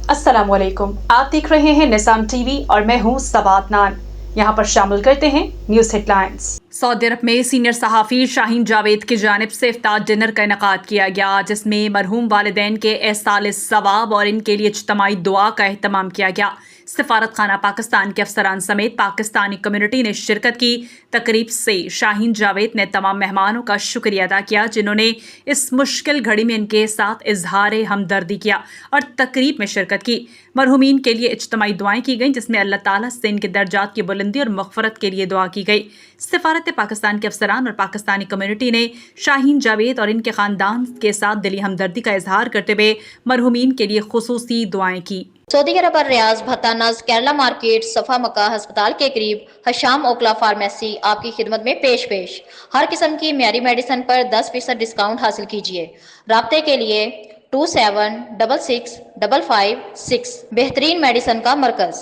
अस्सलाम वालेकुम। आप देख रहे हैं निज़ाम टीवी और मैं हूं सबात नान। यहाँ पर शामिल करते हैं न्यूज़ हेडलाइंस। सऊदी अरब में सीनियर सहाफ़ी शाहीन जावेद की जानिब से इफ्तार डिनर का इनेकाद किया गया, जिसमें मरहूम वालिदैन के एहसाल सवाब और इनके लिए इज्तमाई दुआ का एहतमाम किया गया। सफारत खाना पाकिस्तान के अफसरान समेत पाकिस्तानी कम्युनिटी ने शिरकत की। तकरीब से शाहीन जावेद ने तमाम मेहमानों का शुक्रिया अदा किया, जिन्होंने इस मुश्किल घड़ी में इनके साथ इजहार हमदर्दी किया और तकरीब में शिरकत की। मरहूमीन के लिए इज्तमाई दुआएं की गईं, जिसमें अल्लाह ताला से इनके दर्जात की बुलंदी और मग़फ़रत के लिए दुआ की गई। सफारत पाकिस्तान के अफसरान और पाकिस्तानी कम्युनिटी ने शाहीन जावेद और इनके ख़ानदान के साथ दिली हमदर्दी का इजहार करते हुए मरहूमीन के लिए खुसूसी दुआएं की। सऊदी अरब और रियाज भत्तानज केरला मार्केट सफा मक्का अस्पताल के करीब हशाम ओकला फार्मेसी आपकी खिदमत में पेश हर किस्म की म्यारी मेडिसिन पर 10% डिस्काउंट हासिल कीजिए। राब्ते के लिए 27665556 बेहतरीन मेडिसिन का मरकज।